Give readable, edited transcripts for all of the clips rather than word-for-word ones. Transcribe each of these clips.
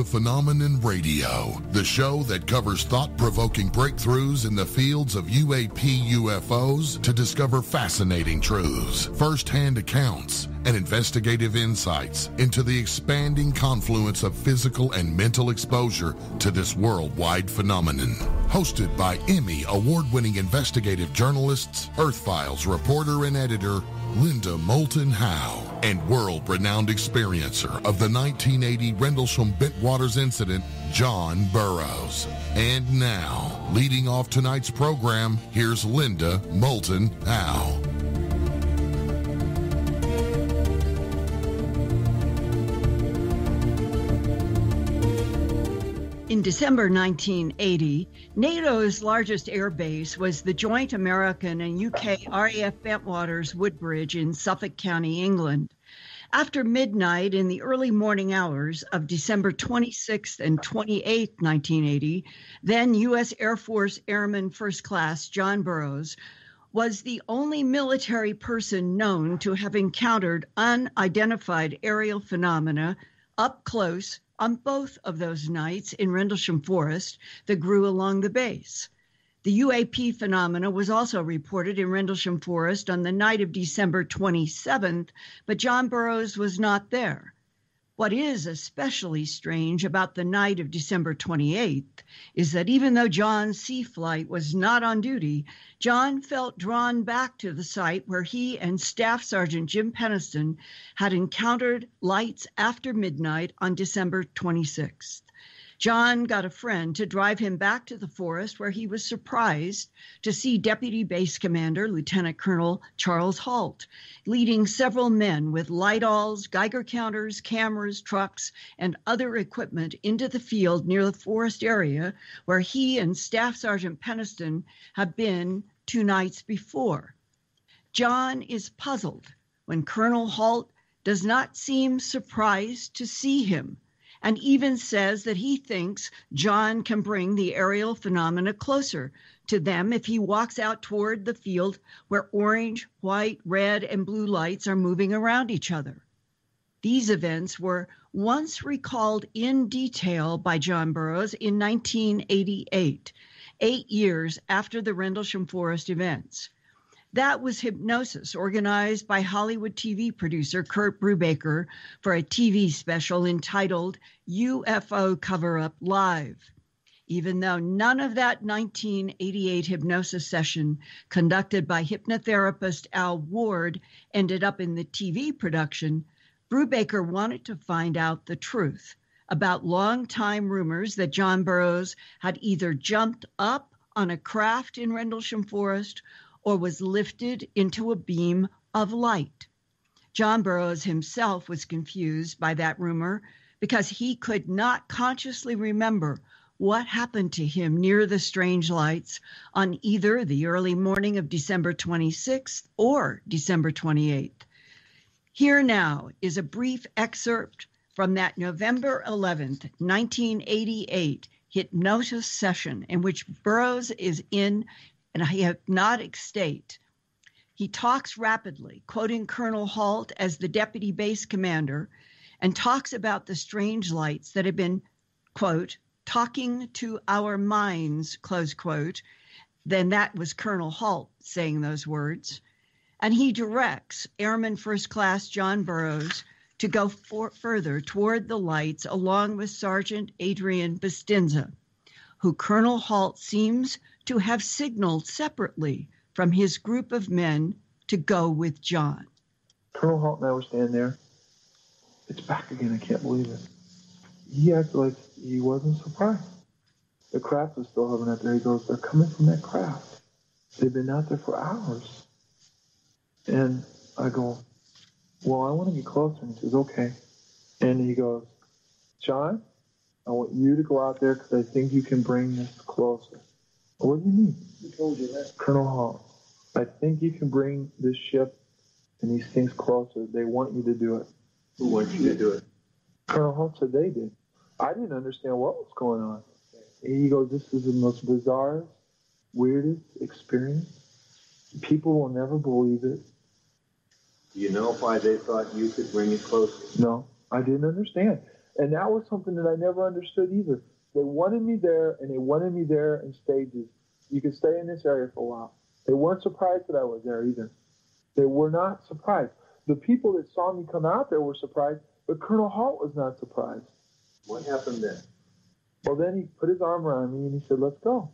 to Phenomenon Radio, the show that covers thought-provoking breakthroughs in the fields of UAP UFOs to discover fascinating truths, first-hand accounts, and investigative insights into the expanding confluence of physical and mental exposure to this worldwide phenomenon. Hosted by Emmy award-winning investigative journalists, Earthfiles reporter and editor Linda Moulton Howe, and world-renowned experiencer of the 1980 Rendlesham Bentwaters incident, John Burroughs. And now, leading off tonight's program, here's Linda Moulton Howe. In December 1980, NATO's largest airbase was the joint American and UK RAF Bentwaters Woodbridge in Suffolk County, England. After midnight in the early morning hours of December 26th and 28th, 1980, then U.S. Air Force Airman First Class John Burroughs was the only military person known to have encountered unidentified aerial phenomena up close on both of those nights in Rendlesham Forest that grew along the base. The UAP phenomena was also reported in Rendlesham Forest on the night of December 27th, but John Burroughs was not there. What is especially strange about the night of December 28th is that even though John's sea flight was not on duty, John felt drawn back to the site where he and Staff Sergeant Jim Peniston had encountered lights after midnight on December 26th. John got a friend to drive him back to the forest, where he was surprised to see Deputy Base Commander Lieutenant Colonel Charles Halt leading several men with light-alls, Geiger counters, cameras, trucks, and other equipment into the field near the forest area where he and Staff Sergeant Peniston had been 2 nights before. John is puzzled when Colonel Halt does not seem surprised to see him, and even says that he thinks John can bring the aerial phenomena closer to them if he walks out toward the field where orange, white, red, and blue lights are moving around each other. These events were once recalled in detail by John Burroughs in 1988, 8 years after the Rendlesham Forest events. That was hypnosis organized by Hollywood TV producer Kurt Brubaker for a TV special entitled UFO Cover-Up Live. Even though none of that 1988 hypnosis session conducted by hypnotherapist Al Ward ended up in the TV production, Brubaker wanted to find out the truth about long-time rumors that John Burroughs had either jumped up on a craft in Rendlesham Forest or was lifted into a beam of light. John Burroughs himself was confused by that rumor because he could not consciously remember what happened to him near the strange lights on either the early morning of December 26th or December 28th. Here now is a brief excerpt from that November 11th, 1988 hypnosis session in which Burroughs is in a hypnotic state. He talks rapidly, quoting Colonel Halt as the deputy base commander, and talks about the strange lights that have been, quote, talking to our minds, close quote. Then that was Colonel Halt saying those words. And he directs Airman First Class John Burroughs to go further toward the lights along with Sergeant Adrian Bustinza, who Colonel Halt seems to have signaled separately from his group of men to go with John. Colonel Halt and I were standing there. It's back again, I can't believe it. He acted like he wasn't surprised. The craft was still hovering out there. He goes, they're coming from that craft. They've been out there for hours. And I go, well, I want to get closer. And he says, okay. And he goes, John, I want you to go out there because I think you can bring this closer. What do you mean? Who told you that? Colonel Halt. I think you can bring this ship and these things closer. They want you to do it. Who wants you to do it? Colonel Halt said they did. I didn't understand what was going on. He goes, this is the most bizarre, weirdest experience. People will never believe it. Do you know why they thought you could bring it closer? No, I didn't understand. And that was something that I never understood either. They wanted me there, and they wanted me there in stages. You could stay in this area for a while. They weren't surprised that I was there either. They were not surprised. The people that saw me come out there were surprised, but Colonel Halt was not surprised. What happened then? Well, then he put his arm around me, and he said, let's go.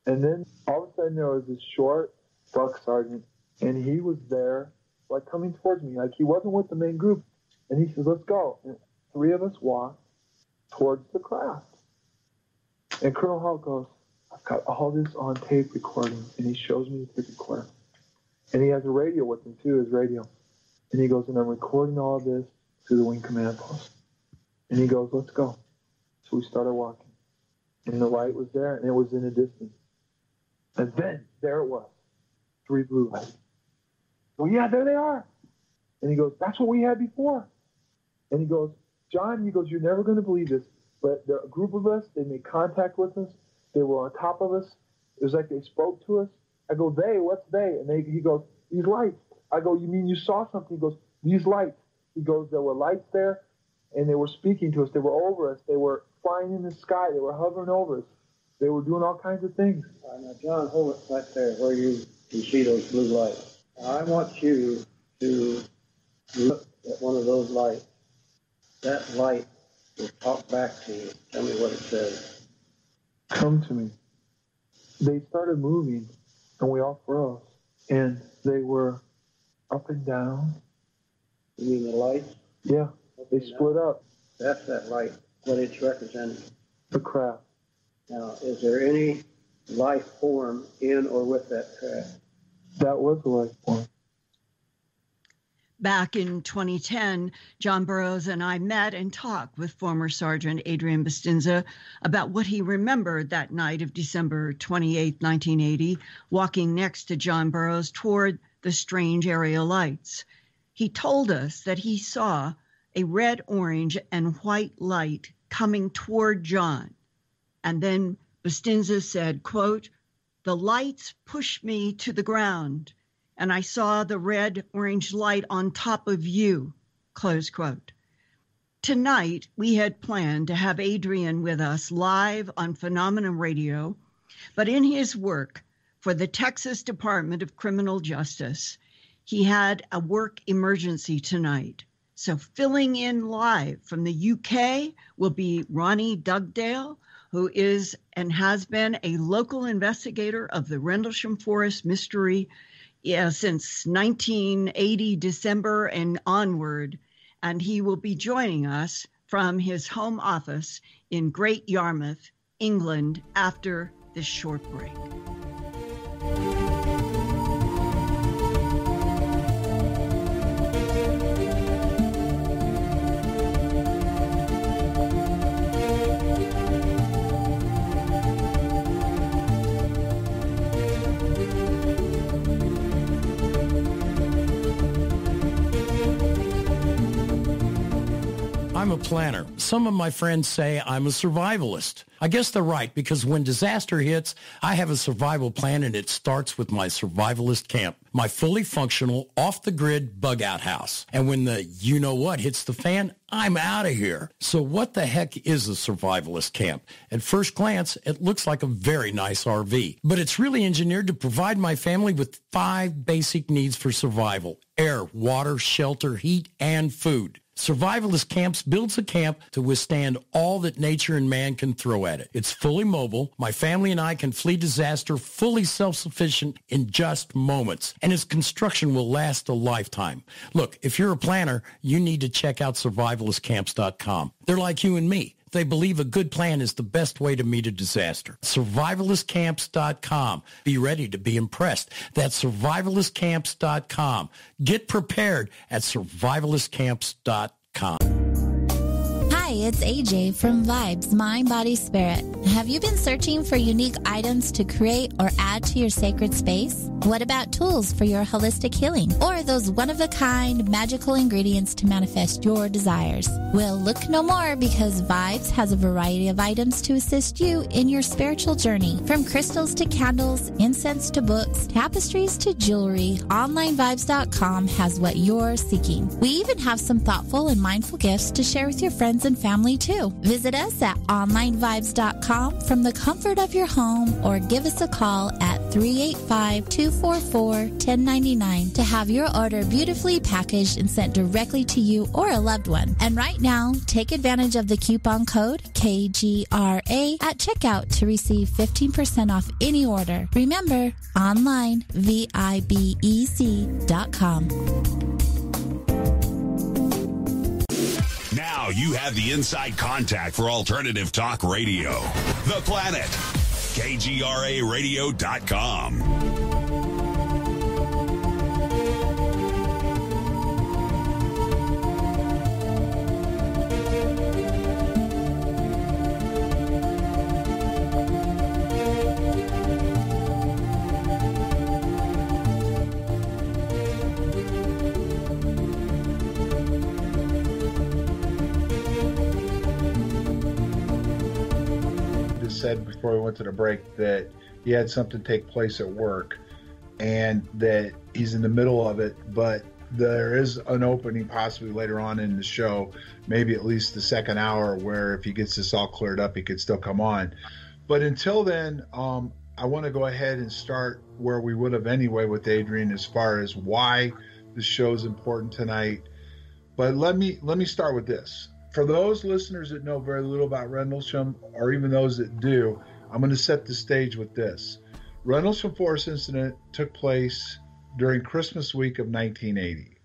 And then all of a sudden there was this short buck sergeant, and he was there, like coming towards me, like he wasn't with the main group. And he says, let's go. And 3 of us walked towards the craft. And Colonel Halt goes, I've got all this on tape recording. And he shows me the tape recorder. And he has a radio with him too, his radio. And he goes, and I'm recording all of this to the wing command post. And he goes, let's go. So we started walking. And the light was there, and it was in the distance. And then, there it was. 3 blue lights. Well, yeah, there they are. And he goes, that's what we had before. And he goes, John, he goes, you're never going to believe this, but a group of us, they made contact with us. They were on top of us. It was like they spoke to us. I go, they? What's they? And he goes, these lights. I go, you mean you saw something? He goes, these lights. He goes, there were lights there, and they were speaking to us. They were over us. They were flying in the sky. They were hovering over us. They were doing all kinds of things. Now, John, hold it right there where you can see those blue lights. Now, I want you to look at one of those lights. That light will talk back to you. Tell me what it says. Come to me. They started moving, and we all froze. And they were up and down. You mean the lights? Yeah, they split up. That's that light, what it's representing. The craft. Now, is there any life form in or with that craft? That was a life form. Back in 2010, John Burroughs and I met and talked with former Sergeant Adrian Bustinza about what he remembered that night of December 28, 1980, walking next to John Burroughs toward the strange area lights. He told us that he saw a red, orange, and white light coming toward John. And then Bustinza said, quote, the lights pushed me to the ground, and I saw the red, orange light on top of you, close quote. Tonight, we had planned to have Adrian with us live on Phenomenon Radio, but in his work for the Texas Department of Criminal Justice, he had a work emergency tonight. So filling in live from the UK will be Ronnie Dugdale, who is and has been a local investigator of the Rendlesham Forest mystery since 1980 December and onward. And he will be joining us from his home office in Great Yarmouth, England, after this short break. I'm a planner. Some of my friends say I'm a survivalist. I guess they're right, because when disaster hits, I have a survival plan, and it starts with my survivalist camp, my fully functional, off-the-grid bug-out house. And when the you-know-what hits the fan, I'm out of here. So what the heck is a survivalist camp? At first glance, it looks like a very nice RV, but it's really engineered to provide my family with 5 basic needs for survival: air, water, shelter, heat, and food. Survivalist Camps builds a camp to withstand all that nature and man can throw at it. It's fully mobile. My family and I can flee disaster fully self-sufficient in just moments, and its construction will last a lifetime. Look, if you're a planner, you need to check out survivalistcamps.com. They're like you and me. They believe a good plan is the best way to meet a disaster. Survivalistcamps.com. Be ready to be impressed. That's survivalistcamps.com. Get prepared at survivalistcamps.com. Hi, it's AJ from Vibes, Mind, Body, Spirit. Have you been searching for unique items to create or add to your sacred space? What about tools for your holistic healing? Or those one-of-a-kind magical ingredients to manifest your desires? Well, look no more, because Vibes has a variety of items to assist you in your spiritual journey. From crystals to candles, incense to books, tapestries to jewelry, OnlineVibes.com has what you're seeking. We even have some thoughtful and mindful gifts to share with your friends and family family too. Visit us at onlinevibes.com from the comfort of your home or give us a call at 385-244-1099 to have your order beautifully packaged and sent directly to you or a loved one. And right now, take advantage of the coupon code KGRA at checkout to receive 15% off any order. Remember, online, VIBEZ.com. Now you have the inside contact for alternative talk radio. The Planet. KGRAradio.com. Said before we went to the break that he had something take place at work and that he's in the middle of it, but there is an opening possibly later on in the show, maybe at least the second hour, where if he gets this all cleared up, he could still come on. But until then, I want to go ahead and start where we would have anyway with Adrian as far as why the show is important tonight. But let me start with this. For those listeners that know very little about Rendlesham, or even those that do, I'm going to set the stage with this. Rendlesham Forest incident took place during Christmas week of 1980.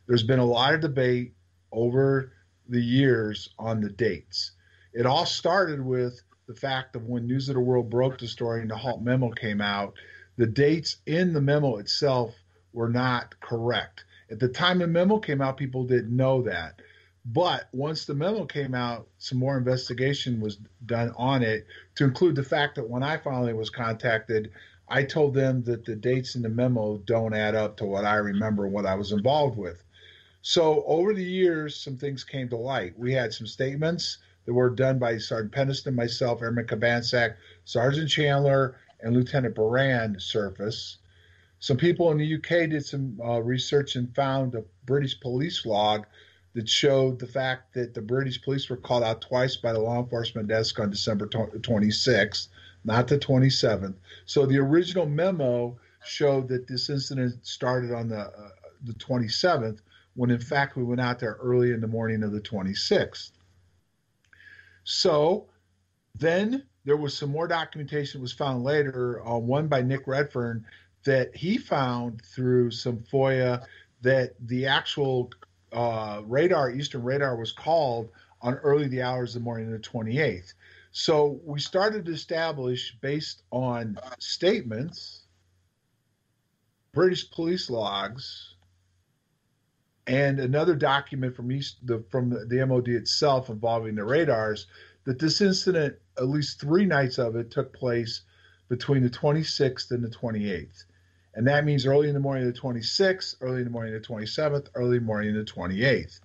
There's been a lot of debate over the years on the dates. It all started with the fact of when News of the World broke the story and the Halt memo came out, the dates in the memo itself were not correct. At the time the memo came out, people didn't know that. But once the memo came out, some more investigation was done on it to include the fact that when I finally was contacted, I told them that the dates in the memo don't add up to what I remember and what I was involved with. So over the years, some things came to light. We had some statements that were done by Sergeant Penniston, myself, Airman Kabansak, Sergeant Chandler, and Lieutenant Baran surface. Some people in the UK did some research and found a British police log that showed the fact that the British police were called out twice by the law enforcement desk on December 26th, not the 27th. So the original memo showed that this incident started on the 27th, when in fact we went out there early in the morning of the 26th. So then there was some more documentation that was found later, one by Nick Redfern, that he found through some FOIA that the actual Eastern radar was called on early the hours of the morning of the 28th. So we started to establish, based on statements, British police logs, and another document from the MOD itself involving the radars, that this incident, at least 3 nights of it, took place between the 26th and the 28th. And that means early in the morning of the 26th, early in the morning of the 27th, early in the morning of the 28th.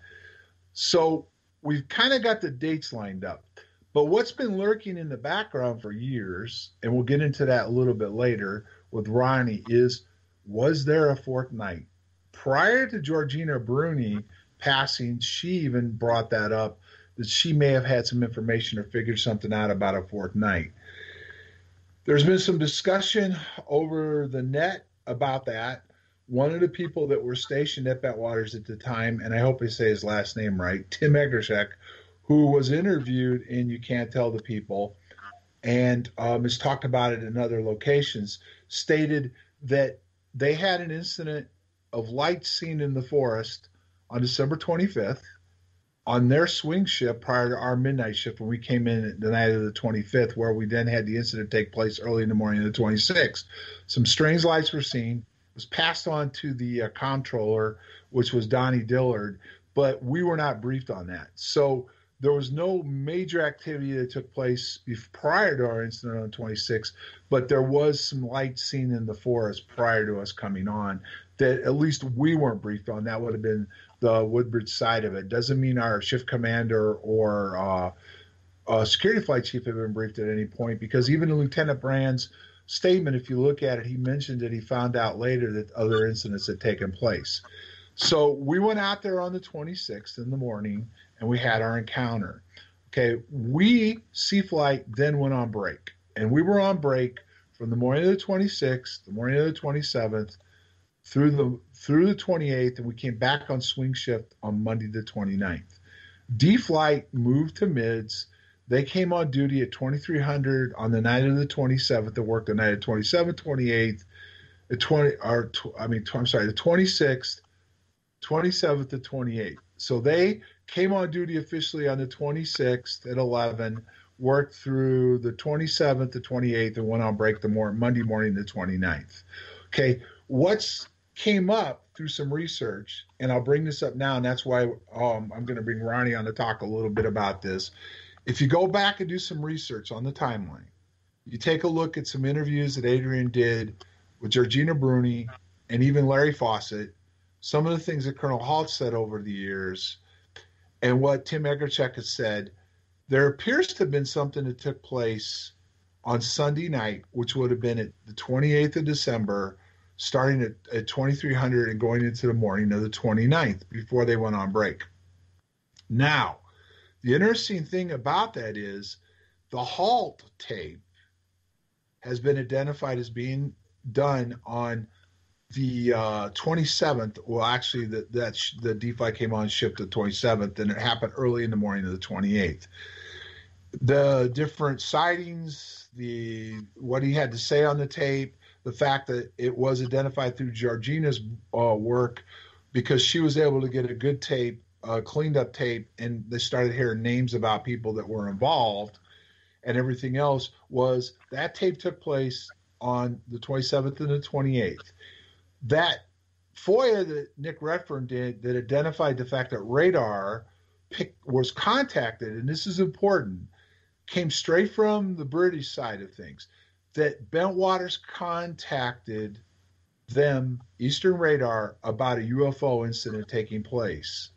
So we've kind of got the dates lined up. But what's been lurking in the background for years, and we'll get into that a little bit later with Ronnie, is was there a fourth night? Prior to Georgina Bruni passing, she even brought that up, that she may have had some information or figured something out about a fourth night. There's been some discussion over the net about that. One of the people that were stationed at Bentwaters at the time, and I hope I say his last name right, Tim Egershek, who was interviewed in You Can't Tell the People and has talked about it in other locations, stated that they had an incident of lights seen in the forest on December 25th on their swing shift prior to our midnight shift when we came in the night of the 25th, where we then had the incident take place early in the morning of the 26th. Some strange lights were seen. It was passed on to the comptroller, which was Donnie Dillard, but we were not briefed on that. So there was no major activity that took place prior to our incident on the 26th, but there was some lights seen in the forest prior to us coming on that at least we weren't briefed on. That would have been the Woodbridge side of it. Doesn't mean our shift commander or security flight chief have been briefed at any point, because even in Lieutenant Brand's statement, if you look at it, he mentioned that he found out later that other incidents had taken place. So we went out there on the 26th in the morning and we had our encounter. Okay, we, Sea Flight, then went on break. And we were on break from the morning of the 26th, the morning of the 27th, through the 28th, and we came back on swing shift on Monday the 29th. D-Flight moved to mids. They came on duty at 2300 on the night of the 27th. They worked the night of 27th, 28th, the 26th, 27th to 28th. So they came on duty officially on the 26th at 11, worked through the 27th to 28th, and went on break Monday morning, the 29th. Okay, what's came up through some research, and I'll bring this up now, and that's why I'm going to bring Ronnie on to talk a little bit about this. If you go back and do some research on the timeline, you take a look at some interviews that Adrian did with Georgina Bruni and even Larry Fawcett, some of the things that Colonel Halt said over the years, and what Tim Egerchek has said, there appears to have been something that took place on Sunday night, which would have been at the 28th of December, starting at 2300 and going into the morning of the 29th before they went on break. Now, the interesting thing about that is the Halt tape has been identified as being done on the 27th. Well, actually, the D-Flight came on shift the 27th, and it happened early in the morning of the 28th. The different sightings, what he had to say on the tape, the fact that it was identified through Georgina's work, because she was able to get a good tape, cleaned up tape, and they started hearing names about people that were involved, and everything else was that tape took place on the 27th and the 28th. That FOIA that Nick Redfern did that identified the fact that radar was contacted, and this is important, came straight from the British side of things, that Bentwaters contacted them, Eastern Radar, about a UFO incident taking place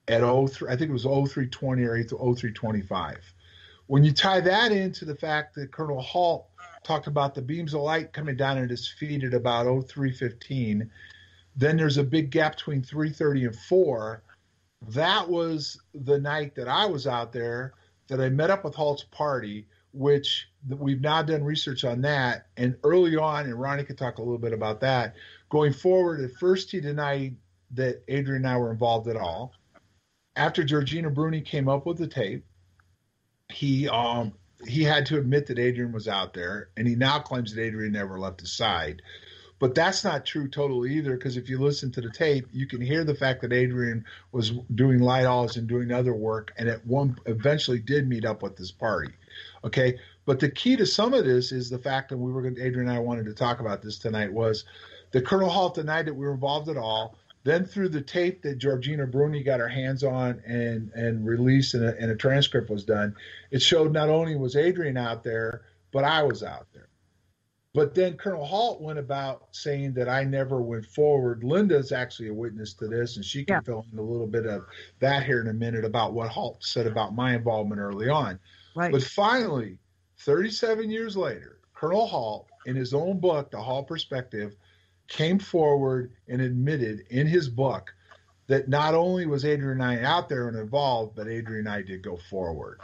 at 03, I think it was 0320 or 0325. When you tie that into the fact that Colonel Halt talked about the beams of light coming down at his feet at about 0315, then there's a big gap between 3:30 and 4. That was the night that I was out there, that I met up with Halt's party, which we've now done research on that. And early on, and Ronnie could talk a little bit about that, going forward, at first he denied that Adrian and I were involved at all. After Georgina Bruni came up with the tape, he had to admit that Adrian was out there, and he now claims that Adrian never left his side. But that's not true totally either, because if you listen to the tape, you can hear the fact that Adrian was doing light hauls and doing other work, and eventually did meet up with this party. Okay, but the key to some of this is the fact that Adrian and I wanted to talk about this tonight, was that Colonel Halt denied that we were involved at all. Then through the tape that Georgina Bruni got her hands on and released, and a transcript was done, it showed not only was Adrian out there, but I was out there. But then Colonel Halt went about saying that I never went forward. Linda's actually a witness to this, and she can fill in a little bit of that here in a minute about what Halt said about my involvement early on. Right. But finally, 37 years later, Colonel Halt, in his own book, The Halt Perspective, came forward and admitted in his book that not only was Adrian and I out there and involved, but Adrian and I did go forward.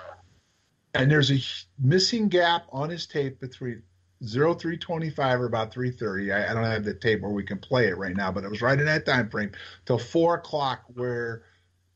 And there's a missing gap on his tape between 0325 or about 3:30. I don't have the tape where we can play it right now, but it was right in that time frame till 4 o'clock where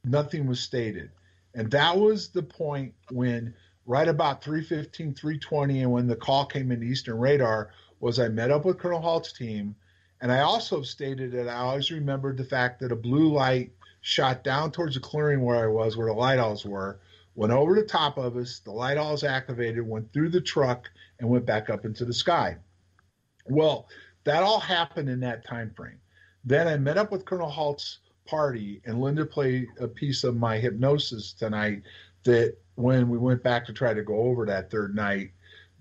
nothing was stated. And that was the point when right about 3:15, 3:20, and when the call came into Eastern Radar, was I met up with Colonel Halt's team. And I also stated that I always remembered the fact that a blue light shot down towards the clearing where I was, where the light alls were, went over the top of us, the light alls activated, went through the truck, and went back up into the sky. Well, that all happened in that time frame. Then I met up with Colonel Halt's party, and Linda played a piece of my hypnosis tonight that when we went back to try to go over that third night,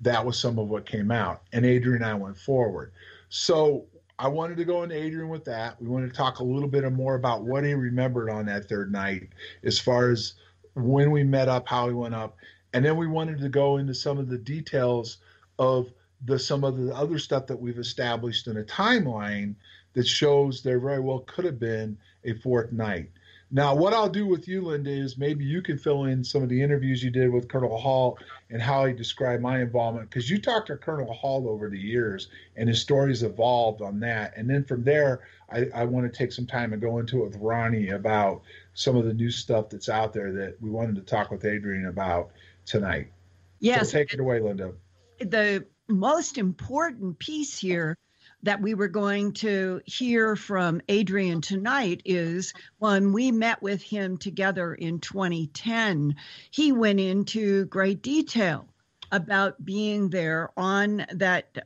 that was some of what came out. And Adrian and I went forward. So I wanted to go into Adrian with that. We wanted to talk a little bit more about what he remembered on that third night, as far as when we met up, how he went up. And then we wanted to go into some of the details of some of the other stuff that we've established in a timeline that shows there very well could have been a fourth night. Now, what I'll do with you, Linda, is maybe you can fill in some of the interviews you did with Colonel Hall and how he described my involvement, because you talked to Colonel Hall over the years and his stories evolved on that. And then from there, I want to take some time and go into it with Ronnie about some of the new stuff that's out there that we wanted to talk with Adrian about tonight. Yes. So take it away, Linda. The most important piece here that we were going to hear from Adrian tonight is when we met with him together in 2010, he went into great detail about being there on that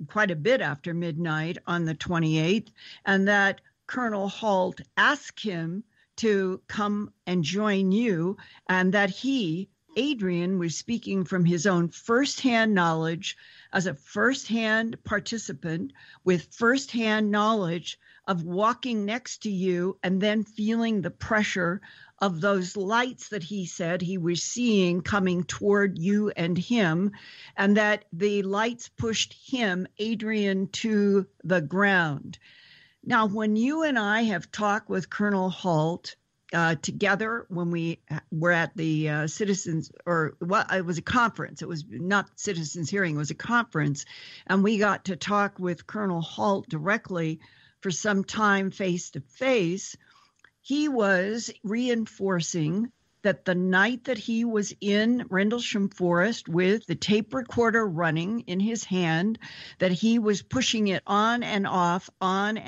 quite a bit after midnight on the 28th, and that Colonel Halt asked him to come and join you, and that Adrian was speaking from his own firsthand knowledge as a firsthand participant with firsthand knowledge of walking next to you and then feeling the pressure of those lights that he said he was seeing coming toward you and him, and that the lights pushed him, Adrian, to the ground. Now, when you and I have talked with Colonel Halt, together when we were at the citizens, it was a conference. It was not citizens hearing, it was a conference. And we got to talk with Colonel Halt directly for some time face to face. He was reinforcing that the night that he was in Rendlesham Forest with the tape recorder running in his hand, that he was pushing it on and off, and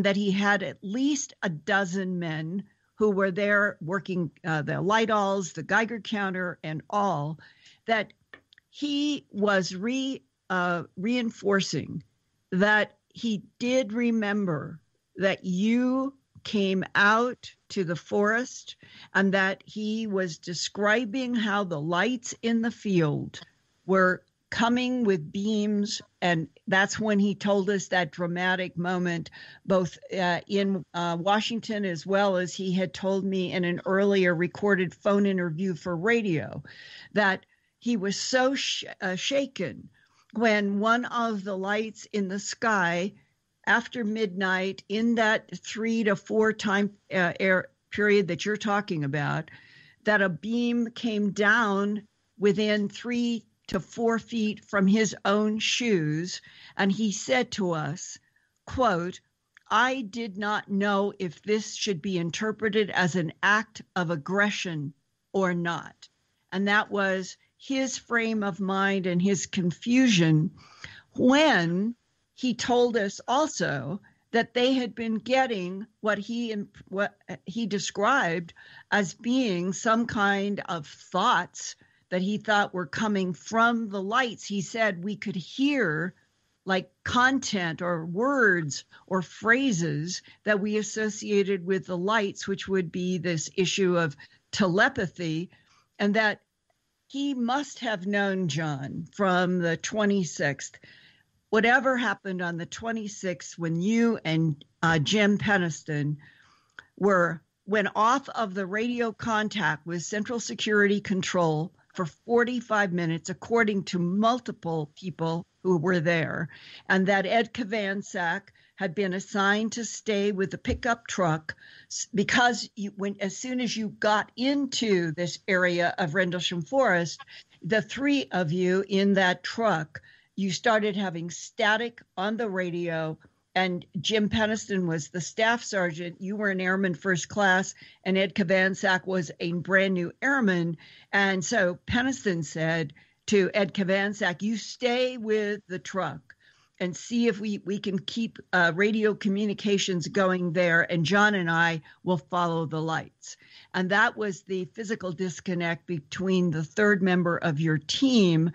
that he had at least a dozen men who were there working the light-alls, the Geiger counter, and all, that he was reinforcing that he did remember that you came out to the forest, and that he was describing how the lights in the field were coming with beams. And that's when he told us that dramatic moment, both in Washington, as well as he had told me in an earlier recorded phone interview for radio, that he was so shaken when one of the lights in the sky after midnight, in that 3 to 4 time period that you're talking about, that a beam came down within 3 to 4 feet from his own shoes. And he said to us, quote, "I did not know if this should be interpreted as an act of aggression or not." And that was his frame of mind and his confusion when he told us also that they had been getting what he described as being some kind of thoughts that he thought were coming from the lights. He said we could hear like content or words or phrases that we associated with the lights, which would be this issue of telepathy, and that he must have known, John, from the 26th. Whatever happened on the 26th when you and Jim Peniston went off of the radio contact with Central Security Control for 45 minutes, according to multiple people who were there, and that Ed Kovansak had been assigned to stay with the pickup truck because as soon as you got into this area of Rendlesham Forest, the three of you in that truck, you started having static on the radio, and Jim Peniston was the staff sergeant. You were an airman first class, and Ed Kovansak was a brand new airman. And so Peniston said to Ed Kovansak, "You stay with the truck and see if we can keep radio communications going there, and John and I will follow the lights." And that was the physical disconnect between the third member of your team.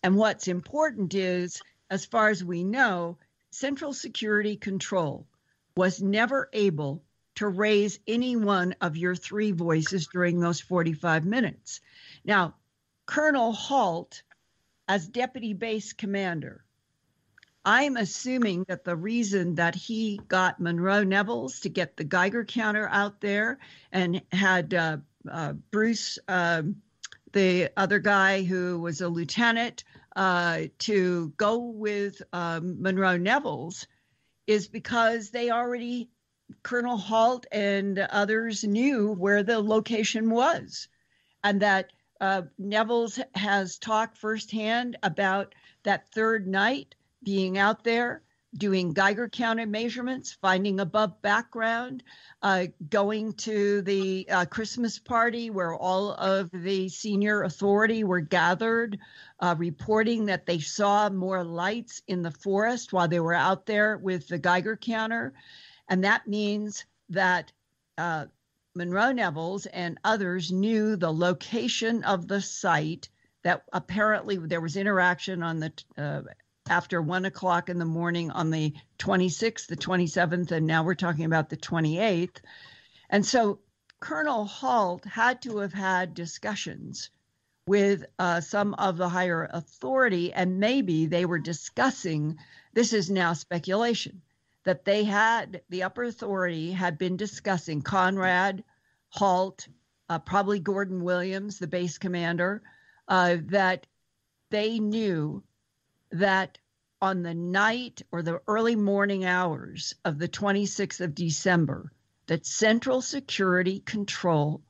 And what's important is, as far as we know, Central Security Control was never able to raise any one of your three voices during those 45 minutes. Now, Colonel Halt, as Deputy Base Commander, I'm assuming that the reason that he got Monroe Nevels to get the Geiger counter out there and had Bruce, the other guy who was a lieutenant, to go with Monroe Nevels is because they already Colonel Halt and others knew where the location was, and that Neville's has talked firsthand about that third night being out there, doing Geiger counter measurements, finding above background, going to the Christmas party where all of the senior authority were gathered, reporting that they saw more lights in the forest while they were out there with the Geiger counter. And that means that Monroe Neville's and others knew the location of the site, that apparently there was interaction on the after 1 o'clock in the morning on the 26th, the 27th, and now we're talking about the 28th. And so Colonel Halt had to have had discussions with some of the higher authority, and maybe they were discussing, this is now speculation, that they had, the upper authority had been discussing Conrad, Halt, probably Gordon Williams, the base commander, that they knew that on the night or the early morning hours of the 26th of December, that Central Security Control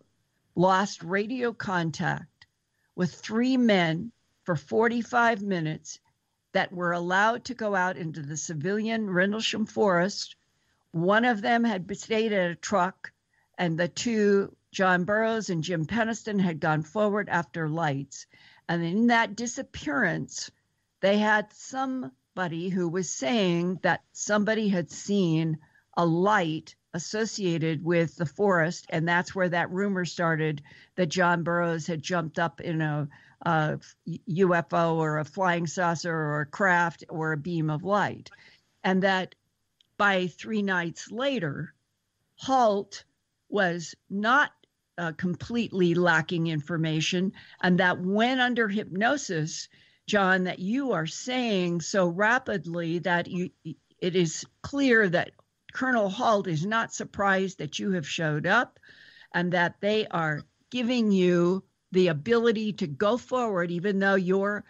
lost radio contact with 3 men for 45 minutes that were allowed to go out into the civilian Rendlesham forest. One of them had stayed at a truck, and the two, John Burroughs and Jim Peniston, had gone forward after lights. And in that disappearance, they had somebody who was saying that somebody had seen a light associated with the forest, and that's where that rumor started that John Burroughs had jumped up in a UFO or a flying saucer or a craft or a beam of light. And that by 3 nights later, Halt was not completely lacking information, and that when under hypnosis, John, that you are saying so rapidly that it is clear that Colonel Halt is not surprised that you have showed up, and that they are giving you the ability to go forward even though your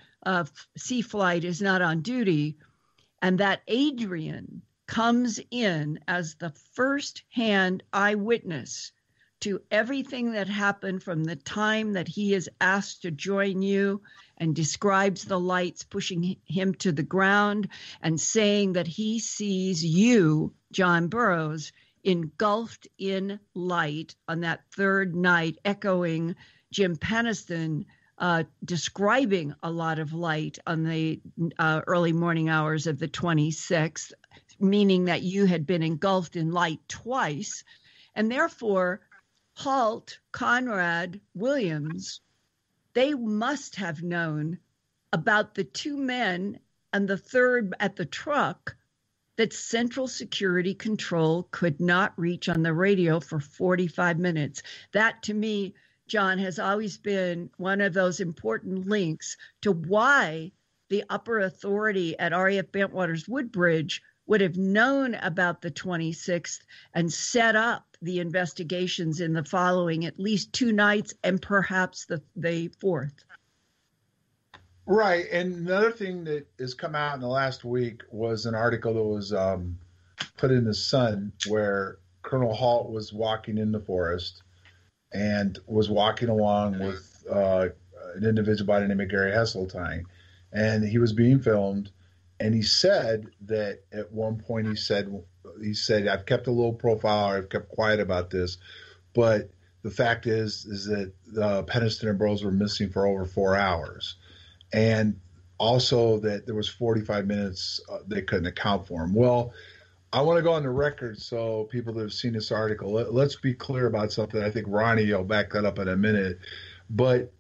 sea flight is not on duty, and that Adrian comes in as the first-hand eyewitness to everything that happened from the time that he is asked to join you, and describes the lights pushing him to the ground and saying that he sees you, John Burroughs, engulfed in light on that third night, echoing Jim Peniston describing a lot of light on the early morning hours of the 26th, meaning that you had been engulfed in light twice. And therefore, Halt, Conrad, Williams, they must have known about the 2 men and the third at the truck that Central Security Control could not reach on the radio for 45 minutes. That, to me, John, has always been one of those important links to why the upper authority at RAF Bentwaters Woodbridge would have known about the 26th and set up the investigations in the following at least 2 nights and perhaps the 4th. Right. And another thing that has come out in the last week was an article that was put in the Sun where Colonel Halt was walking in the forest and was walking along with an individual by the name of Gary Hesseltine. And he was being filmed. And he said that at one point he said, I've kept a low profile, or I've kept quiet about this, but the fact is that Peniston and Burroughs were missing for over 4 hours. And also that there was 45 minutes they couldn't account for him. Well, I want to go on the record so people that have seen this article, let's be clear about something. I think Ronnie will back that up in a minute. But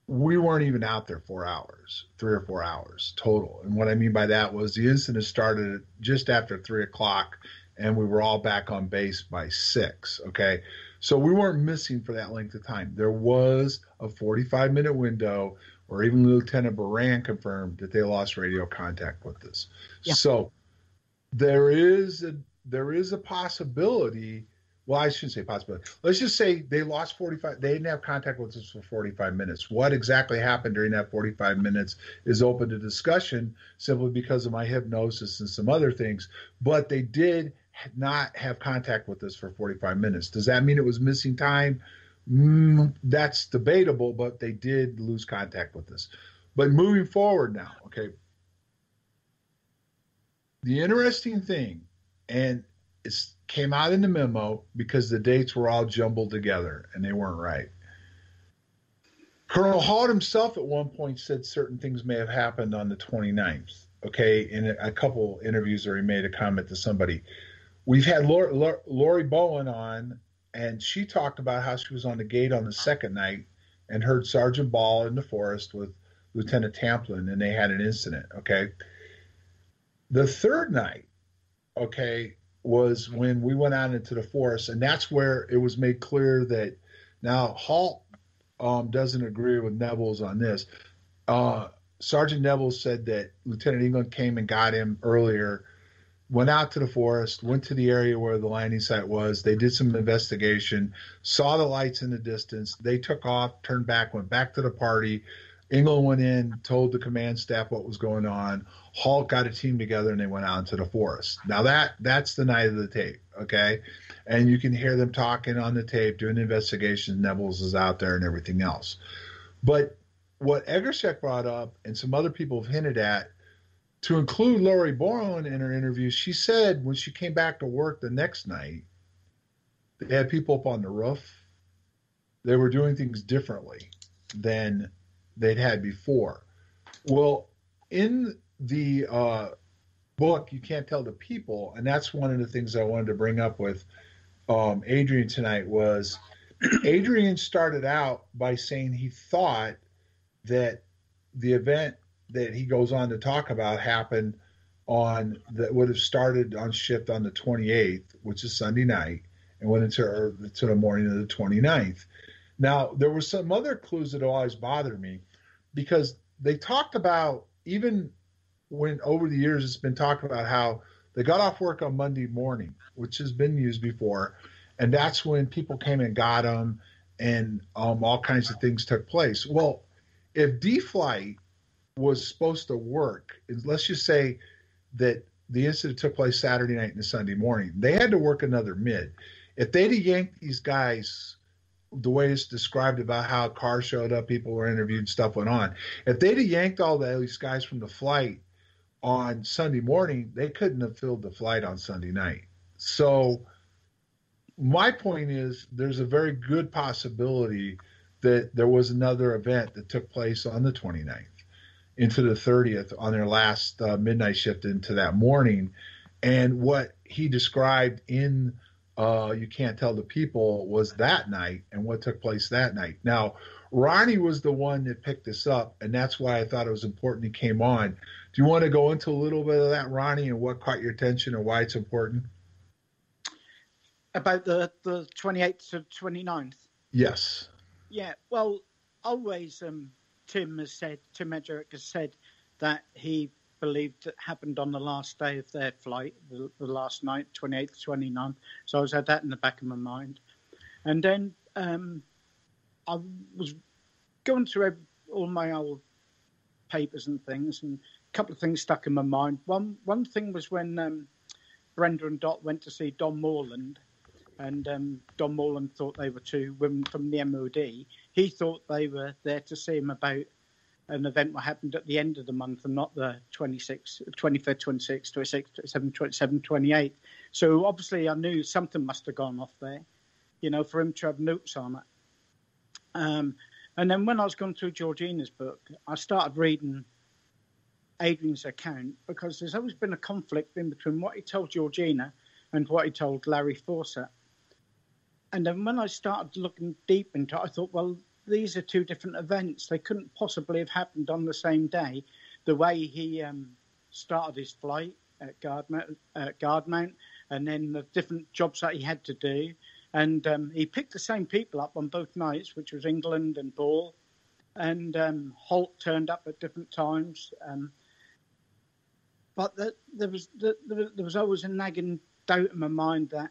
we weren't even out there 4 hours, 3 or 4 hours total. And what I mean by that was the incident started just after 3 o'clock, and we were all back on base by 6, okay? So we weren't missing for that length of time. There was a 45-minute window, or even Lieutenant Baran confirmed that they lost radio contact with us. Yeah. So there is a possibility. Well, I shouldn't say possibility. Let's just say they lost 45. They didn't have contact with us for 45 minutes. What exactly happened during that 45 minutes is open to discussion simply because of my hypnosis and some other things. But they did not have contact with us for 45 minutes. Does that mean it was missing time? That's debatable, but they did lose contact with us. But moving forward now, okay, the interesting thing, and it came out in the memo because the dates were all jumbled together and they weren't right. Colonel Hall himself at one point said certain things may have happened on the 29th. Okay, in a couple interviews where he made a comment to somebody. We've had Lori Bowen on, and she talked about how she was on the gate on the second night and heard Sergeant Ball in the forest with Lieutenant Tamplin, and they had an incident, okay? The third night, okay, was when we went out into the forest, and that's where it was made clear that now Hall doesn't agree with Neville's on this. Sergeant Neville said that Lieutenant England came and got him earlier, went out to the forest, went to the area where the landing site was. They did some investigation, saw the lights in the distance. They took off, turned back, went back to the party. England went in, told the command staff what was going on. Hall got a team together, and they went out into the forest. Now, that's the night of the tape, okay? And you can hear them talking on the tape, doing the investigation. Neville's is out there and everything else. But what Egershek brought up, and some other people have hinted at, to include Lori Bowen in her interview, she said when she came back to work the next night, they had people up on the roof. They were doing things differently than they'd had before. Well, in the book, You Can't Tell the People, and that's one of the things I wanted to bring up with Adrian tonight, was Adrian started out by saying he thought that the event that he goes on to talk about happened on that would have started on shift on the 28th, which is Sunday night, and went into the morning of the 29th. Now, there were some other clues that always bothered me, because they talked about, even when over the years it's been talked about how they got off work on Monday morning, which has been used before, and that's when people came and got them, and all kinds of things took place. Well, if D-Flight was supposed to work, let's just say that the incident took place Saturday night and Sunday morning, they had to work another mid. If they'd have yanked these guys the way it's described about how cars showed up, people were interviewed, stuff went on, if they'd have yanked all these guys from the flight on Sunday morning, they couldn't have filled the flight on Sunday night. So my point is, there's a very good possibility that there was another event that took place on the 29th into the 30th on their last midnight shift into that morning. And what he described in You Can't Tell the People was that night and what took place that night. Now, Ronnie was the one that picked this up, and that's why I thought it was important he came on. Do you want to go into a little bit of that, Ronnie, and what caught your attention and why it's important? About the 28th to 29th? Yes. Yeah, well, always Tim Edgerick has said that he believed it happened on the last day of their flight, the last night, 28th, 29th. So I always had that in the back of my mind. And then I was going through all my old papers and things, and a couple of things stuck in my mind. One thing was when Brenda and Dot went to see Don Moreland, and Don Moreland thought they were two women from the MOD. He thought they were there to see him about an event that happened at the end of the month and not the 25th, 26th, 26th, 27th, 27th, 28th. So obviously I knew something must have gone off there, for him to have notes on it. And then when I was going through Georgina's book, I started reading Adrian's account, because there's always been a conflict in between what he told Georgina and what he told Larry Fawcett. And then when I started looking deep into it, I thought, well, these are two different events. They couldn't possibly have happened on the same day. The way he started his flight at Guardmount, and then the different jobs that he had to do. And he picked the same people up on both nights, which was England and Ball. And Holt turned up at different times. But there was always a nagging doubt in my mind that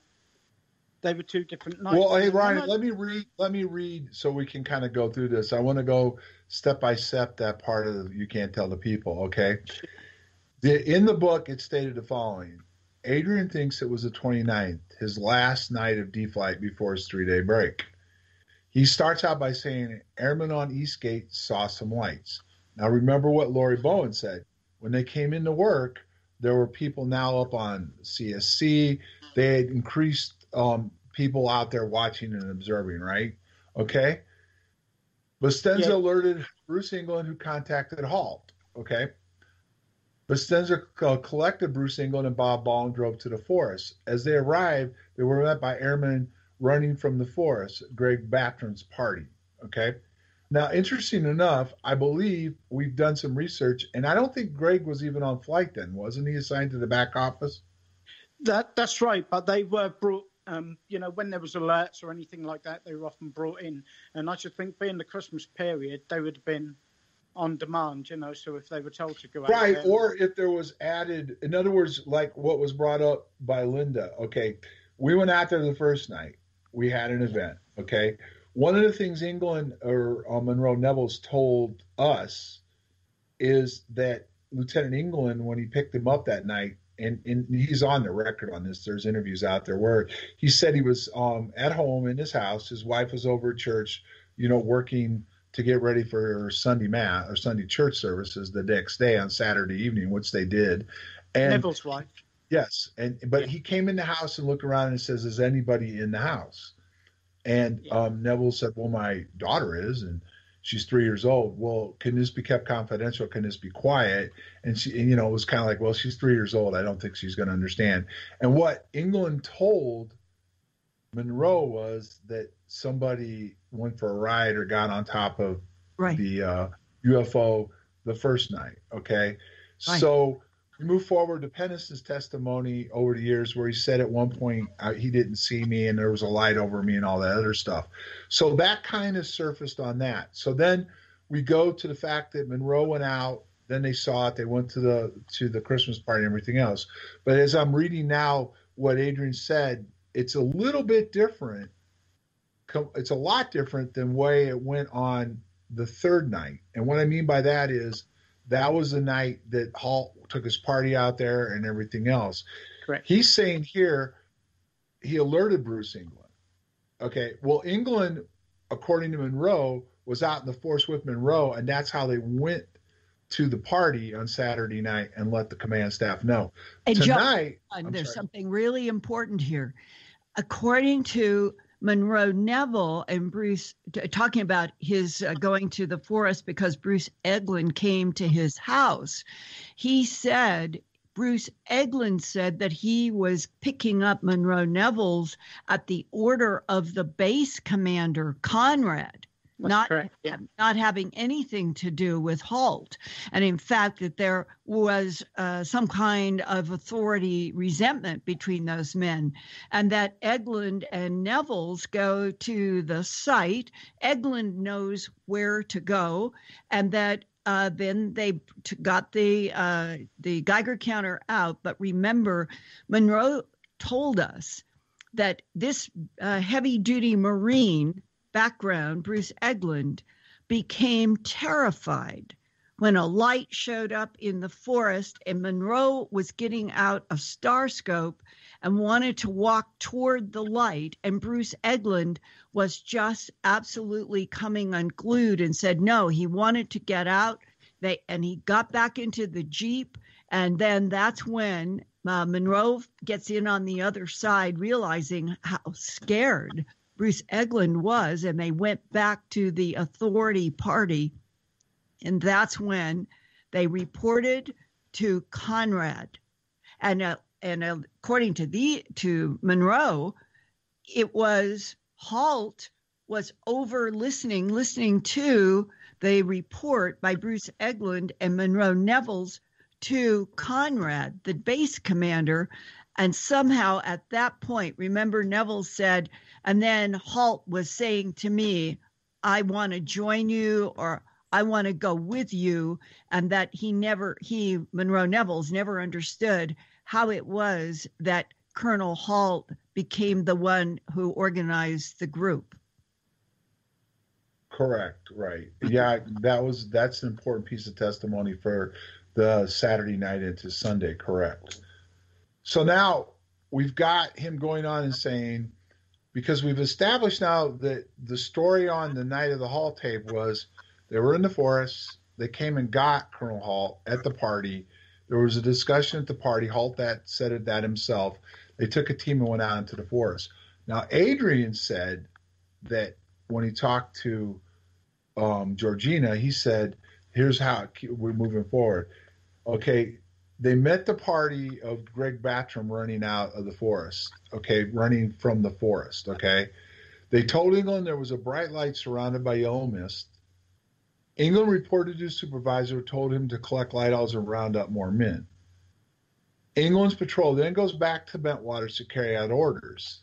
they were two different nights. Well, hey, Ryan, let me read so we can kind of go through this. I want to go step by step that part of You Can't Tell the People, okay? In the book, it stated the following. Adrian thinks it was the 29th, his last night of D-flight before his 3-day break. He starts out by saying, airmen on Eastgate saw some lights. Now, remember what Lori Bowen said. When they came into work, there were people now up on CSC. They had increased people out there watching and observing, right? Okay? Bastenza alerted Bruce England, who contacted Halt, okay? Bastenza collected Bruce England and Bob Ball and drove to the forest. As they arrived, they were met by airmen running from the forest, Greg Batron's party, okay? Now, interesting enough, I believe we've done some research, and I don't think Greg was even on flight then. Wasn't he assigned to the back office? That's right, but they were brought, when there was alerts or anything like that, they were often brought in. And I should think being the Christmas period, they would have been on demand, so if they were told to go out. Right, there, or if there was added, in other words, like what was brought up by Linda, okay, we went out there the first night. We had an event, okay? One of the things England or Monroe Neville's told us is that Lieutenant England, when he picked him up that night, and he's on the record on this, there's interviews out there where he said he was at home in his house. His wife was over at church, working to get ready for Sunday mass or Sunday church services the next day on Saturday evening, which they did. And Neville's wife. Yes. But he came in the house and looked around and says, is anybody in the house? And Neville said, well, my daughter is, and she's 3 years old. Well, can this be kept confidential? Can this be quiet? And it was kind of like, well, she's 3 years old. I don't think she's going to understand. And what England told Monroe was that somebody went for a ride or got on top of the UFO the first night. Okay. Right. So we move forward to Penniston's testimony over the years where he said at one point he didn't see me and there was a light over me and all that other stuff. So that kind of surfaced on that. So then we go to the fact that Monroe went out, then they saw it, they went to the Christmas party and everything else. But as I'm reading now what Adrian said, it's a little bit different. It's a lot different than the way it went on the third night. And what I mean by that is that was the night that Halt took his party out there and everything else. Correct. He's saying here he alerted Bruce England. Okay. Well, England, according to Monroe, was out in the force with Monroe, and that's how they went to the party on Saturday night and let the command staff know. And tonight, John, there's something really important here. According to Monroe Neville and Bruce, talking about his going to the forest because Bruce Eglin came to his house, Bruce Eglin said that he was picking up Monroe Neville's at the order of the base commander, Conrad. Not having anything to do with Halt. And in fact, that there was some kind of authority resentment between those men, and that Eglin and Neville's go to the site. Eglin knows where to go, and that then they got the Geiger counter out. But remember, Monroe told us that this heavy-duty Marine background, Bruce Eglin, became terrified when a light showed up in the forest and Monroe was getting out a star scope and wanted to walk toward the light, and Bruce Eglin was just absolutely coming unglued and said no, he wanted to get out. And he got back into the Jeep, and then that's when Monroe gets in on the other side, realizing how scared Bruce Eglin was, and they went back to the authority party. And that's when they reported to Conrad. And according to Monroe, it was Halt was over listening to the report by Bruce Eglin and Monroe Neville's to Conrad, the base commander. And somehow at that point, remember Neville said, and then Halt was saying to me, I want to join you, or I want to go with you. And that Monroe Neville's never understood how it was that Colonel Halt became the one who organized the group. Correct. Right. Yeah, that's an important piece of testimony for the Saturday night into Sunday. Correct. So now we've got him going on and saying, because we've established now that the story on the night of the Hall tape was they were in the forest. They came and got Colonel Halt at the party. There was a discussion at the party. Halt said that himself. They took a team and went out into the forest. Now, Adrian said that when he talked to Georgina, he said, here's how we're moving forward. Okay, they met the party of Greg Battram running out of the forest, okay, running from the forest, okay. They told England there was a bright light surrounded by yellow mist. England reported to his supervisor, told him to collect light owls and round up more men. England's patrol then goes back to Bentwaters to carry out orders.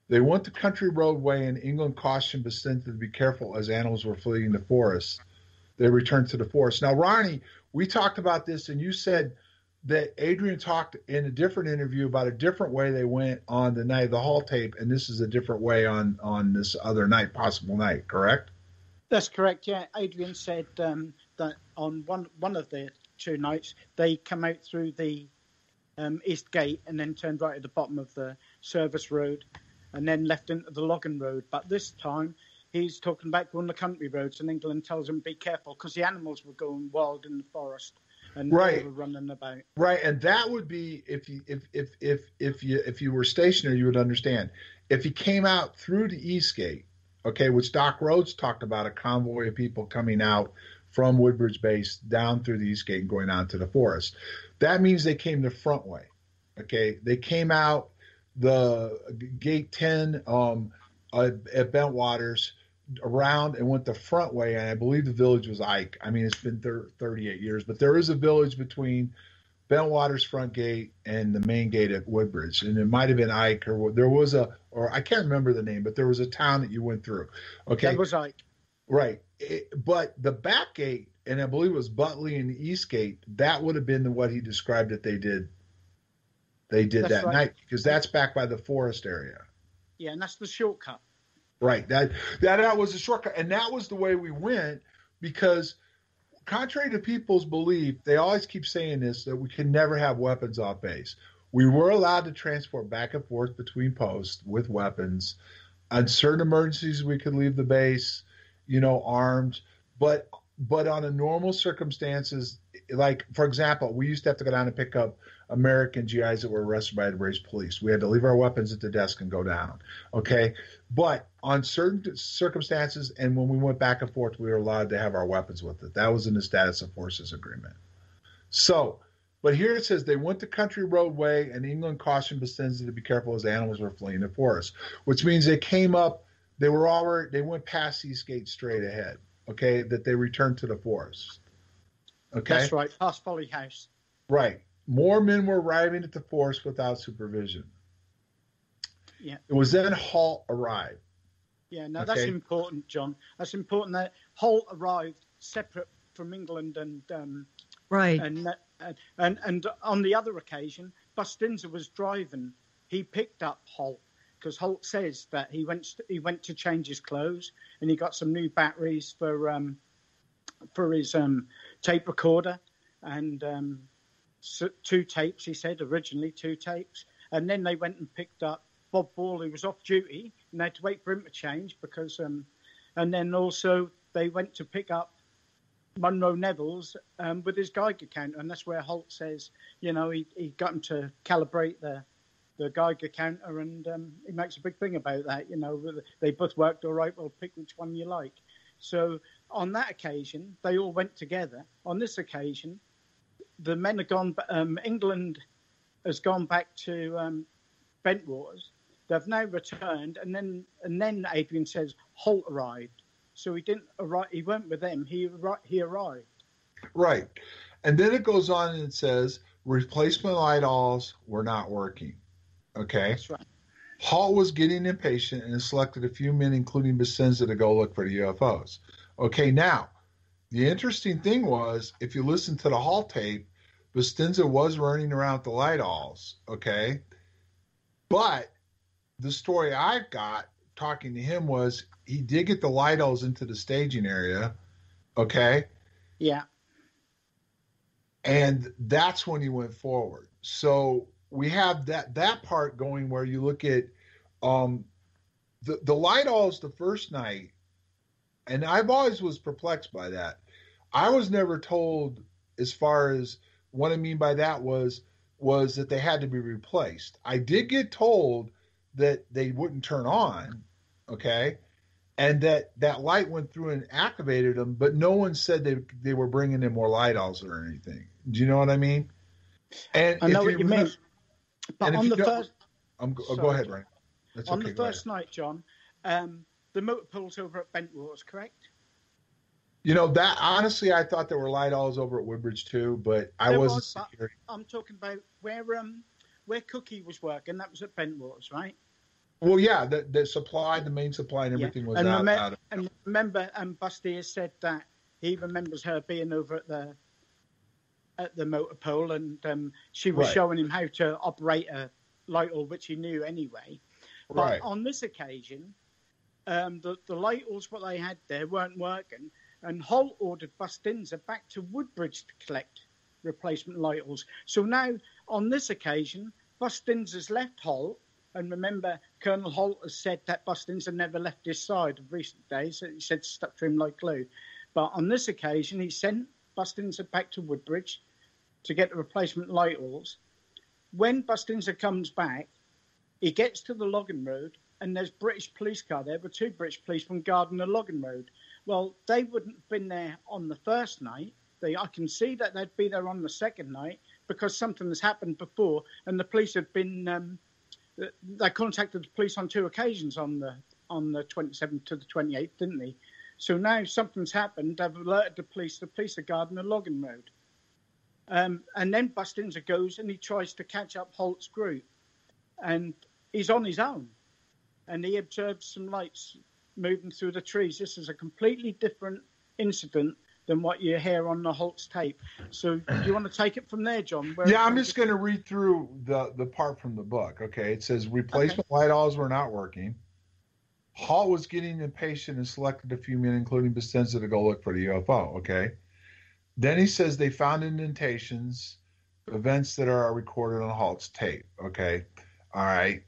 They went the country roadway, and England cautioned Bastinza to be careful as animals were fleeing the forest. They returned to the forest. Now, Ronnie, we talked about this, and you said that Adrian talked in a different interview about a different way they went on the night of the Hall tape, and this is a different way on this other night, possible night, correct? That's correct, yeah. Adrian said that on one of the 2 nights, they come out through the East Gate and then turned right at the bottom of the service road and then left into the Logan Road. But this time, he's talking about going the country roads, and England tells him be careful because the animals were going wild in the forest and they were running about. Right, and that would be if you were stationary, you would understand. If he came out through the East Gate, okay, which Doc Rhodes talked about, a convoy of people coming out from Woodbridge Base down through the East Gate and going out to the forest. That means they came the front way, okay? They came out the Gate 10 at Bentwaters around and went the front way, and I believe the village was Ike. I mean, it's been 38 years, but there is a village between Bentwaters front gate and the main gate at Woodbridge, and it might have been Ike, or there was or I can't remember the name, but there was a town that you went through. Okay, that was Ike. Right, but the back gate, and I believe it was Butley and the East Gate, that would have been what he described that they did. They did that's that right. night, because that's back by the forest area. Yeah, and that's the shortcut. Right, that was the shortcut, and that was the way we went, because contrary to people's belief, they always keep saying this, that we can never have weapons off base. We were allowed to transport back and forth between posts with weapons. On certain emergencies, we could leave the base, armed. But on a normal circumstances, like, for example, we used to have to go down and pick up American GIs that were arrested by the British police. We had to leave our weapons at the desk and go down, okay? But on certain circumstances, and when we went back and forth, we were allowed to have our weapons with it. That was in the status of forces agreement. So, but here it says they went the country roadway, and England cautioned Bastinza to be careful as animals were fleeing the forest, which means they came up, they went past Eastgate straight ahead, okay, that they returned to the forest. Okay? That's right, past Folly House. Right. More men were arriving at the forest without supervision. Yeah. It was then Halt arrived. Yeah, no, that's important, John. That's important that Halt arrived separate from England and right. And on the other occasion, Bastinza was driving. He picked up Halt because Halt says that he went to change his clothes and he got some new batteries for his tape recorder and 2 tapes. He said originally 2 tapes, and then they went and picked up Bob Ball, who was off duty, and they had to wait for him to change because, and then also they went to pick up Munro Neville's with his Geiger counter, and that's where Halt says, he got him to calibrate the Geiger counter, and he makes a big thing about that. They both worked all right. Well, pick which one you like. So on that occasion, they all went together. On this occasion, the men have gone. England has gone back to Bentwaters. They've now returned, and then Adrian says Halt arrived. So he didn't arrive. He went with them. He arrived. Right, and then it goes on and it says replacement light owls were not working. Okay, that's right. Halt was getting impatient and selected a few men, including Bastinza, to go look for the UFOs. Okay, now the interesting thing was, if you listen to the Halt tape, Bastinza was running around the light owls. Okay, but the story I got talking to him was he did get the light owls into the staging area. Okay. Yeah. And that's when he went forward. So we have that part going where you look at the light-alls the first night, and I've always was perplexed by that. I was never told, as far as what I mean by that was that they had to be replaced. I did get told that they wouldn't turn on, okay, and that light went through and activated them, but no one said they were bringing in more light-alls or anything. Do you know what I mean? And I know what you mean. But on the first... go ahead, Ryan. That's on okay, the first night, John, the motor pool's over at Bentwaters, correct? You know, that honestly, I thought there were light-alls over at Woodbridge too, but I wasn't secure. I'm talking about where Cookie was working. That was at Bentwaters, right? Well, yeah, the supply, the main supply, and everything was out of. And remember, Busty has said that he remembers her being over at the motor pool, and she was showing him how to operate a light-all, which he knew anyway. But on this occasion, the light-alls what they had there weren't working, and Holt ordered Bustinza back to Woodbridge to collect replacement light-alls. So now, on this occasion, Bustinza's left Holt, and remember, Colonel Holt has said that Bustinza never left his side of recent days. He said stuck to him like glue. But on this occasion, he sent Bustinza back to Woodbridge to get the replacement light-alls. When Bustinza comes back, he gets to the logging road, and there's British police car there with 2 British policemen guarding the logging road. Well, they wouldn't have been there on the first night. I can see that they'd be there on the second night because something has happened before, and the police had been... they contacted the police on 2 occasions on the 27th to the 28th, didn't they? So now something's happened. They've alerted the police. The police are guarding the logging road. And then Bustinza goes and he tries to catch up Holt's group. And he's on his own. And he observes some lights moving through the trees. This is a completely different incident than what you hear on the Holt's tape. So do you want to take it from there, John? Yeah, I'm just going to read through the part from the book. Okay, it says replacement light-alls were not working. Holt was getting impatient and selected a few men, including Bustinza, to go look for the UFO. Okay. Then he says they found indentations, events that are recorded on Holt's tape. Okay. All right.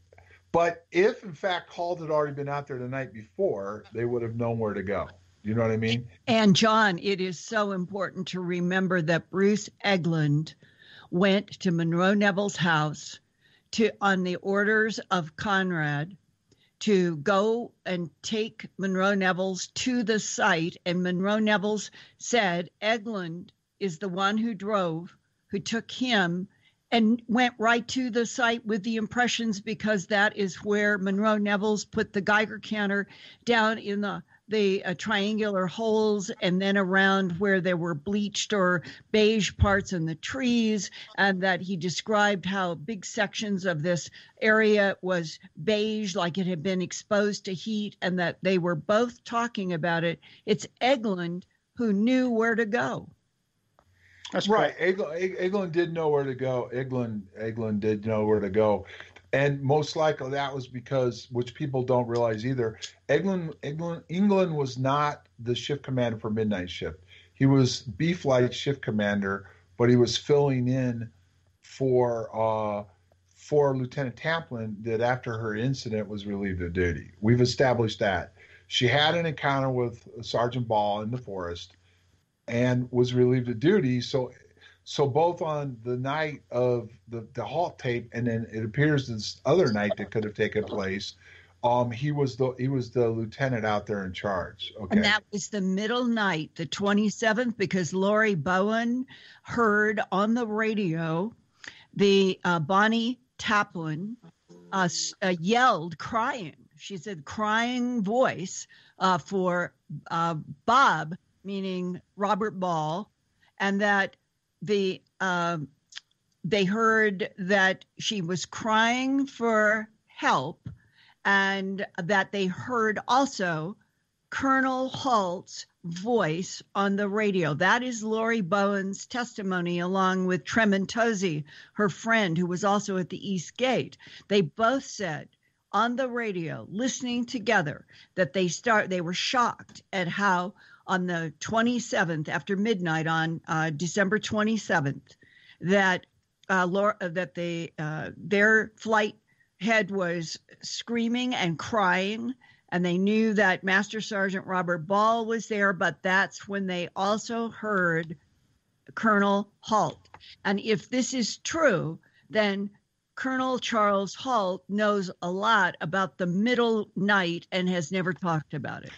But if, in fact, Holt had already been out there the night before, they would have known where to go. You know what I mean? And, John, it is so important to remember that Bruce Eglund went to Monroe Neville's house on the orders of Conrad to go and take Monroe Neville's to the site. And Monroe Neville's said Eglund is the one who took him and went right to the site with the impressions, because that is where Monroe Neville's put the Geiger counter down in the triangular holes, and then around where there were bleached or beige parts in the trees, and that he described how big sections of this area was beige, like it had been exposed to heat, and that they were both talking about it. It's Eglund who knew where to go. That's right. Eglund did know where to go. Eglund did know where to go. And most likely that was because, which people don't realize either, England was not the shift commander for midnight shift. He was B Flight shift commander, but he was filling in for Lieutenant Tamplin, that after her incident was relieved of duty. We've established that. She had an encounter with Sergeant Ball in the forest and was relieved of duty. So both on the night of the Holt tape, and then it appears this other night that could have taken place, he was the lieutenant out there in charge. Okay. And that was the middle night, the 27th, because Lori Bowen heard on the radio the Bonnie Taplin yelled, crying. She said, crying voice for Bob, meaning Robert Ball, and that they heard that she was crying for help, and that they heard also Colonel Holt's voice on the radio. That is Lori Bowen's testimony, along with Tremontosi, her friend, who was also at the East Gate. They both said on the radio, listening together, that they were shocked at how on the 27th, after midnight on December 27th, that their flight head was screaming and crying, and they knew that Master Sergeant Robert Ball was there, but that's when they also heard Colonel Halt. And if this is true, then Colonel Charles Halt knows a lot about the middle night and has never talked about it.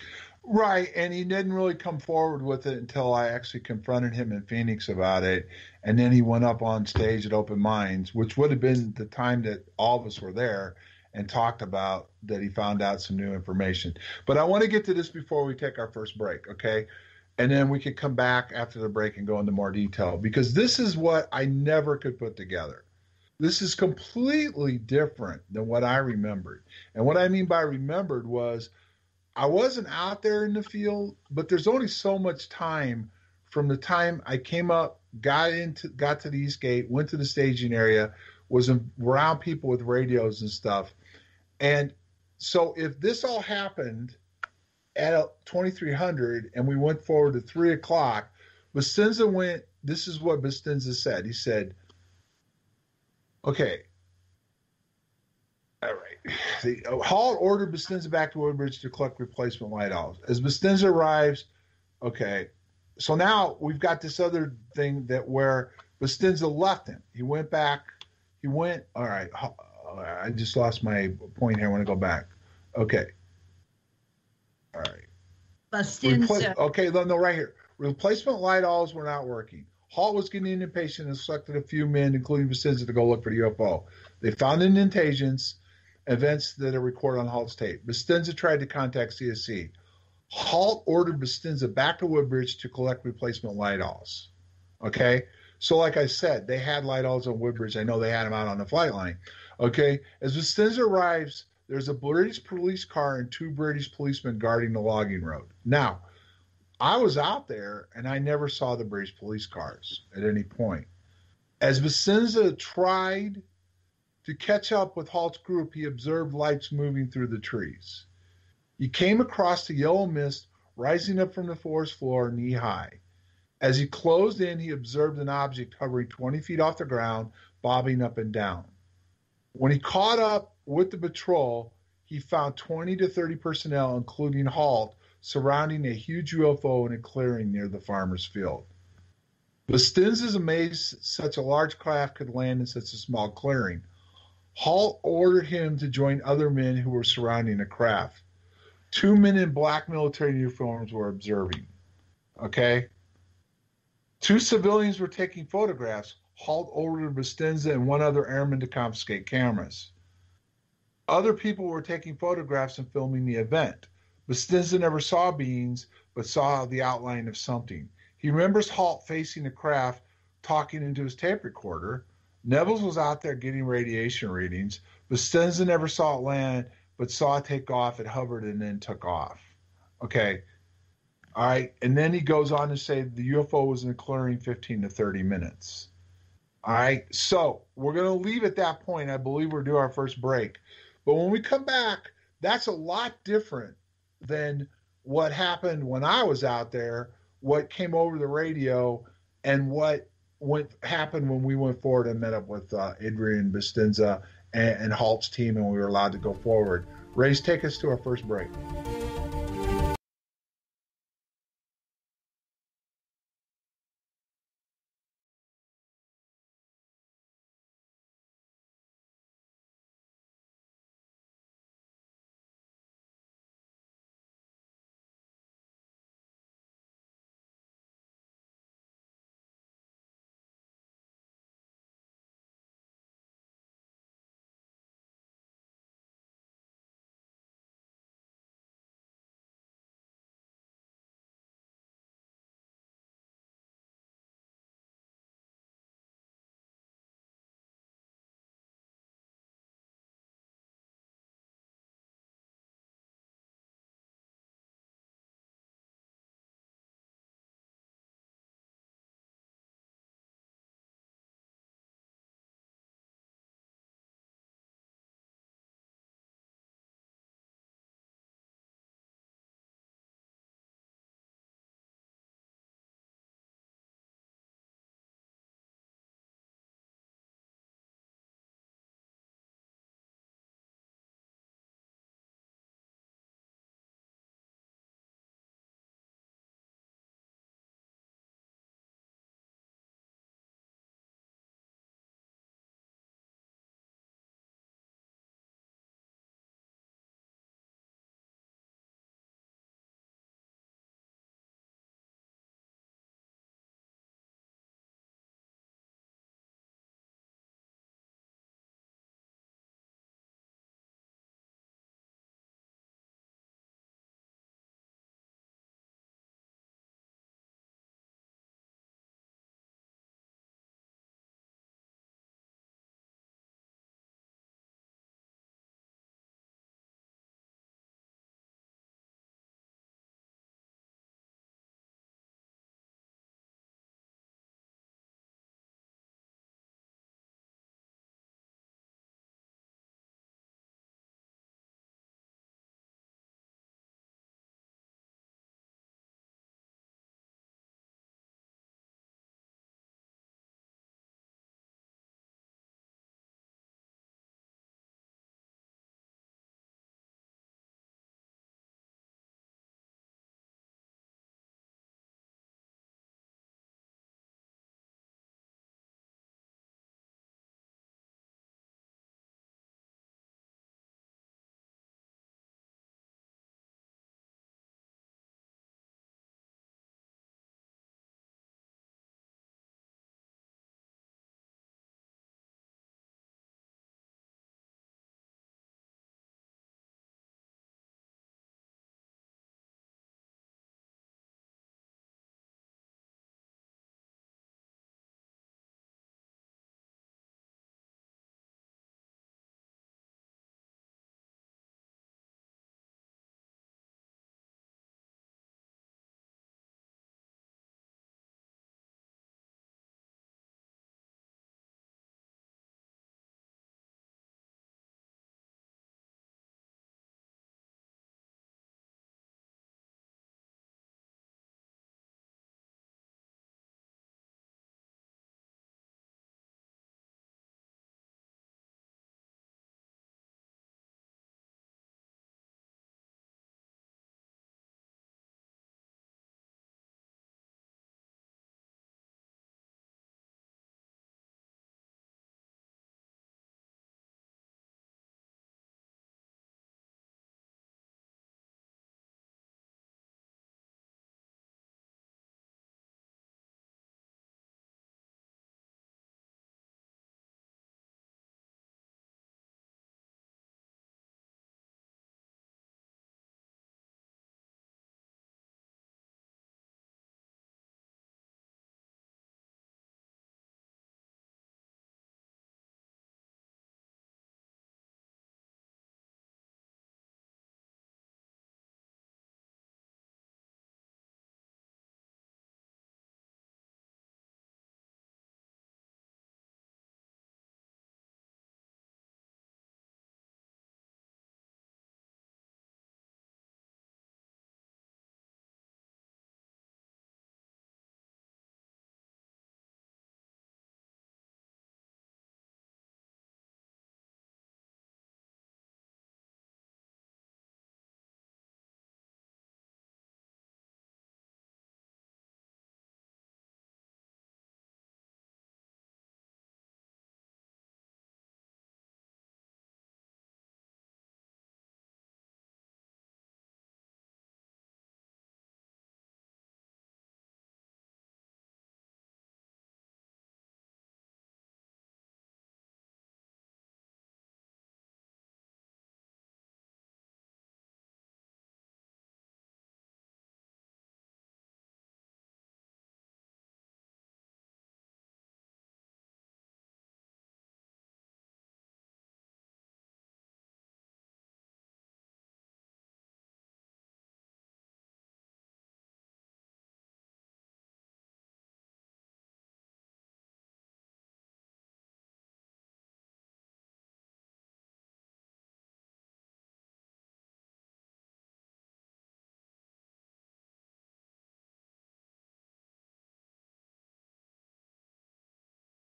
Right, and he didn't really come forward with it until I actually confronted him in Phoenix about it, and then he went up on stage at Open Minds, which would have been the time that all of us were there, and talked about that he found out some new information. But I want to get to this before we take our first break, okay? And then we could come back after the break and go into more detail, because this is what I never could put together. This is completely different than what I remembered. And what I mean by remembered was I wasn't out there in the field, but there's only so much time from the time I came up, got to the East Gate, went to the staging area, was around people with radios and stuff. And so if this all happened at 2300 and we went forward to 3 o'clock, Bustinza went, this is what Bustinza said. He said, okay, all right. Halt ordered Bustinza back to Woodbridge to collect replacement light owls. As Bustinza arrives, okay, so now we've got this other thing that where Bustinza left him. He went back. He went, all right, I just lost my point here. I want to go back. Okay. All right. Bustinza. Okay, no, right here. Replacement light owls were not working. Halt was getting impatient and selected a few men, including Bustinza, to go look for the UFO. They found an intelligence events that are recorded on Halt's tape. Bustinza tried to contact CSC. Halt ordered Bustinza back to Woodbridge to collect replacement light owls. Okay? So like I said, they had light owls on Woodbridge. I know they had them out on the flight line. Okay? As Bustinza arrives, there's a British police car and 2 British policemen guarding the logging road. Now, I was out there, and I never saw the British police cars at any point. As Bustinza tried to catch up with Halt's group, he observed lights moving through the trees. He came across the yellow mist rising up from the forest floor knee-high. As he closed in, he observed an object hovering 20 feet off the ground, bobbing up and down. When he caught up with the patrol, he found 20 to 30 personnel, including Halt, surrounding a huge UFO in a clearing near the farmer's field. Bustinza's amazed such a large craft could land in such a small clearing. Halt ordered him to join other men who were surrounding the craft. 2 men in black military uniforms were observing. Okay? 2 civilians were taking photographs. Halt ordered Bustinza and 1 other airman to confiscate cameras. Other people were taking photographs and filming the event. Bustinza never saw beings, but saw the outline of something. He remembers Halt facing the craft, talking into his tape recorder. Nevels was out there getting radiation readings. Bustinza never saw it land, but saw it take off. It hovered and then took off. Okay. All right. And then he goes on to say the UFO was in the clearing 15 to 30 minutes. All right. So we're going to leave at that point. I believe we're due our first break. But when we come back, that's a lot different than what happened when I was out there, what came over the radio, and what happened when we went forward and met up with Adrian Bustinza and Halt's team, and we were allowed to go forward. Race, take us to our first break.